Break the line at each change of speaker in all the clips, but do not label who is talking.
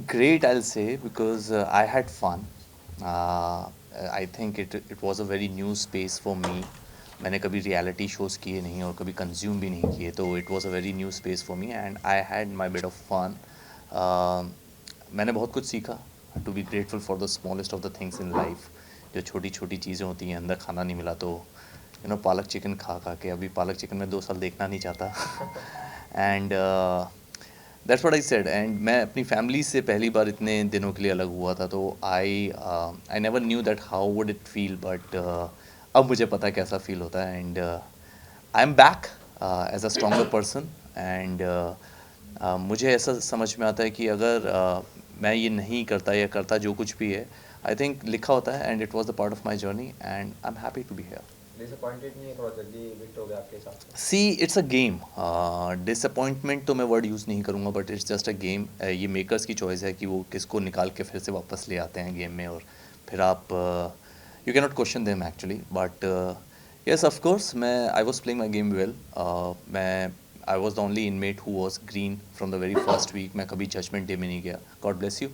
Great, I'll say, because I had fun. Uh, I think it was a very new space for me. मैंने कभी reality shows किए नहीं और कभी consume भी नहीं किए, तो it was a very new space for me and I had my bit of fun. मैंने बहुत कुछ सीखा. To be grateful for the smallest of the things in life. जो छोटी छोटी चीज़ें होती हैं, अंदर खाना नहीं मिला तो पालक चिकन खा खा के अभी पालक चिकन में 2 साल देखना नहीं चाहता. And that's what I said. And मैं अपनी फैमिली से पहली बार इतने दिनों के लिए अलग हुआ था, तो I never knew that how would it feel, but अब मुझे पता है कैसा फील होता है. And I am back as a stronger person. एंड मुझे ऐसा समझ में आता है कि अगर मैं ये नहीं करता या करता जो कुछ भी है, आई थिंक लिखा होता है and it was the part of my journey and I am happy to be here.
Disappointed नहीं है थोड़ा जल्दी इविक्ट हो गया आपके हिसाब से?
सी, इट्स अ गेम. डिसअपॉइंटमेंट तो मैं वर्ड यूज़ नहीं करूँगा, but it's just a game. ये मेकर्स की चॉइस है कि वो किसको निकाल के फिर से वापस ले आते हैं गेम में, और फिर आप you can not question them actually. But yes, of course, मैं I was playing my game well. मैं I was the only inmate who was green from the very first week. मैं कभी जजमेंट डे में नहीं गया, God bless you.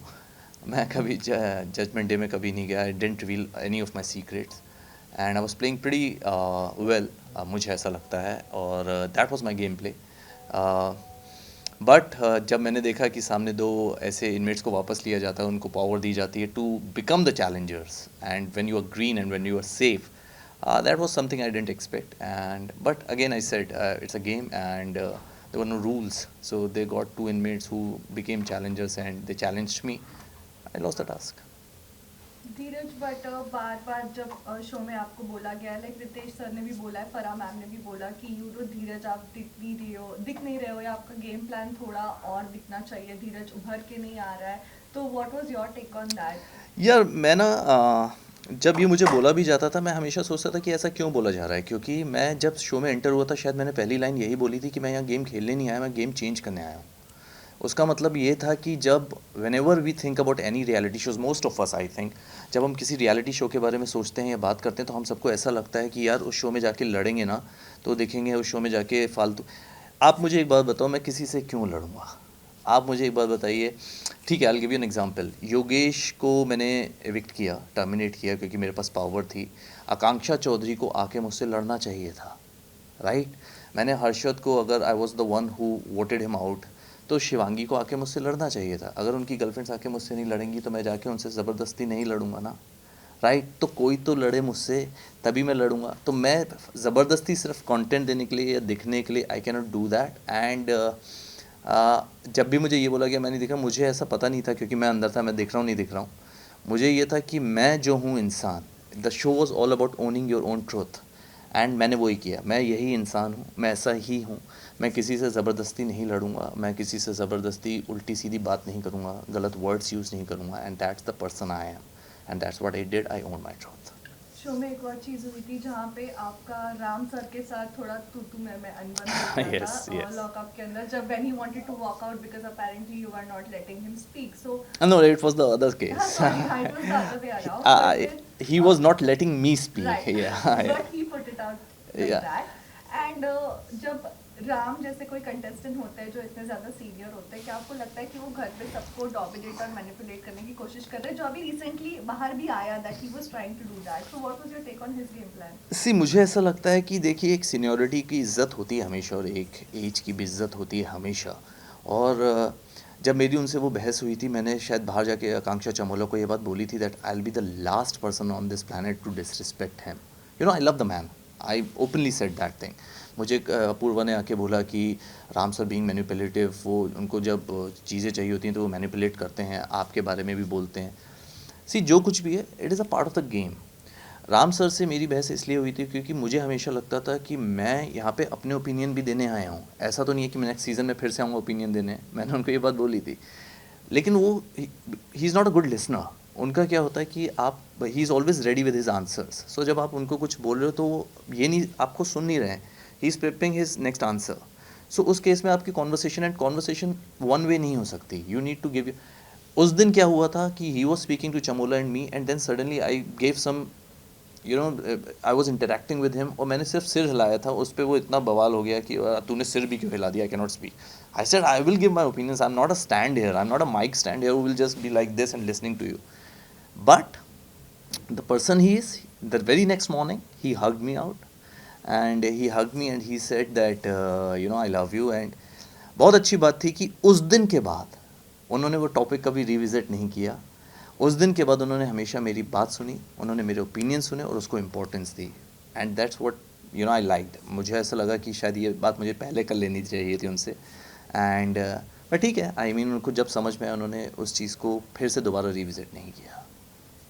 मैं कभी judgement day में कभी नहीं गया. I don't reveal any of my secrets and I was playing pretty well. मुझे ऐसा लगता है, और that was my game play. But जब मैंने देखा कि सामने दो ऐसे इनमेट्स को वापस लिया जाता है, उनको पावर दी जाती है to become the challengers, and when you are green and when you are safe, that was something I didn't expect. And but again I said, it's a game, and there were no rules, so they got 2 inmates who became challengers and they challenged me. I lost the task.
Dheeraj, but बार बार जब show में आपको बोला गया, like Ritesh sir ने भी बोला है, फरा मैम ने भी बोला कि धीरज आप दिख नहीं रहे हो, या आपका गेम प्लान थोड़ा और दिखना चाहिए, धीरज उभर के नहीं आ रहा है. तो what was your take on that?
यार मैं ना जब ये मुझे बोला भी जाता था, मैं हमेशा सोचता था कि ऐसा क्यों बोला जा रहा है, क्योंकि मैं जब शो में एंटर हुआ था, शायद मैंने पहली लाइन यही बोली थी कि मैं यहाँ गेम खेलने नहीं आया, मैं गेम चेंज करने आया हूँ. उसका मतलब ये था कि जब whenever we think about any reality shows, most of us I think, जब हम किसी रियलिटी शो के बारे में सोचते हैं या बात करते हैं, तो हम सबको ऐसा लगता है कि यार उस शो में जाके लड़ेंगे ना, तो देखेंगे उस शो में जाके फालतू. आप मुझे एक बात बताओ, मैं किसी से क्यों लड़ूंगा? आप मुझे एक बात बताइए. ठीक है, I will give you an example. Yogesh को मैंने एविक्ट किया, टर्मिनेट किया, क्योंकि मेरे पास पावर थी. आकांक्षा चौधरी को आके मुझसे लड़ना चाहिए था, राइट? मैंने हर्षद को, अगर आई was the one who voted him out, तो शिवांगी को आके मुझसे लड़ना चाहिए था. अगर उनकी गर्लफ्रेंड्स आके मुझसे नहीं लड़ेंगी, तो मैं जाके उनसे ज़बरदस्ती नहीं लड़ूंगा ना, राइट? तो कोई तो लड़े मुझसे, तभी मैं लड़ूंगा. तो मैं ज़बरदस्ती सिर्फ कंटेंट देने के लिए या दिखने के लिए, I can not do that. And जब भी मुझे ये बोला गया, मैं नहीं दिखा, मुझे ऐसा पता नहीं था, क्योंकि मैं अंदर था, मैं दिख रहा हूँ नहीं दिख रहा हूँ. मुझे ये था कि मैं जो हूँ इंसान, the show was all about owning your own truth, and मैंने वही किया. मैं यही इंसान हूँ, मैं ऐसा ही हूँ. मैं किसी से ज़बरदस्ती नहीं लड़ूंगा, मैं किसी से ज़बरदस्ती उल्टी सीधी बात नहीं करूँगा, गलत वर्ड्स यूज़ नहीं करूँगा. And that's the person I am, and that's what I did. I own my truth.
Show में एक और चीज़ हुई थी जहाँ पे आपका राम सर के साथ थोड़ा तू मैं अनबन हो गया
Yes,
था
yes.
लॉकअप के अंदर, जब when he wanted to walk out because apparently you are not letting him speak. So
No, it was the other case.
Sorry, it was the other way around. But then,
He was not letting me speak.
right,
Yeah,
but he put it out like
yeah.
that. And जब राम जैसे कोई contestant होते हैं जो इतने ज़्यादा senior होते हैं, क्या आपको लगता है कि वो घर पे सबको डोमिनेट और मैनिपुलेट करने की कोशिश कर रहे हैं, जो अभी रिसेंटली बाहर भी आया that he was trying to do that? So what was your take on his game plan?
See, मुझे ऐसा लगता है कि देखिए, एक सीनियरिटी की इज़्ज़त होती है हमेशा, और एक एज की भी इज़्ज़त होती है हमेशा. और जब मेरी उनसे वो बहस हुई थी, मैंने शायद बाहर जाके आकांक्षा चमोला को ये बात बोली थी that I will be the last person on this planet to disrespect him. I love the man. I openly said that thing. मुझे अपूर्वा ने आके बोला कि राम सर बीइंग मैनिपुलेटिव, वो उनको जब चीज़ें चाहिए होती हैं तो वो मैनिपुलेट करते हैं, आपके बारे में भी बोलते हैं. सी, जो कुछ भी है, it is a part of the game. Ram sir से मेरी बहस इसलिए हुई थी क्योंकि मुझे हमेशा लगता था कि मैं यहाँ पे अपने ओपिनियन भी देने आया हूँ. ऐसा तो नहीं है कि मैं नेक्स्ट सीज़न में फिर से आऊँगा ओपिनियन देने. मैंने उनको ये बात बोली थी, लेकिन वो he is not a good listener. उनका क्या होता है कि आप, he is always ready with his answers. So जब आप उनको कुछ बोल रहे हो, तो वो ये नहीं, आपको सुन नहीं रहे हैं, he is preparing his next answer. So उस केस में आपकी कॉन्वर्सेशन वन वे नहीं हो सकती. You need to give you. उस दिन क्या हुआ था कि he was speaking to Chamola and me, and then suddenly I gave some, I was interacting with him, और मैंने सिर्फ सिर हिलाया था, उस पर वो इतना बवाल हो गया कि तूने सिर भी क्यों हिला दिया, I can not speak. I said, I will give my opinions. I'm not a stand here. I'm not a mic stand here who will just be like this and listening to you. But the person he is, the very next morning, he hugged me out. And he hugged me and he said that, I love you. And बहुत अच्छी बात थी कि उस दिन के बाद उन्होंने वो टॉपिक कभी रिविज़िट नहीं किया. उस दिन के बाद उन्होंने हमेशा मेरी बात सुनी, उन्होंने मेरे ओपिनियन सुने और उसको importance the. And that's what I liked. मुझे ऐसा लगा कि शायद ये बात मुझे पहले कर लेनी चाहिए थी उनसे. एंड पर ठीक है, आई मीन उनको जब समझ में आया उन्होंने उस चीज़ को फिर से दोबारा रिविज़िट नहीं किया.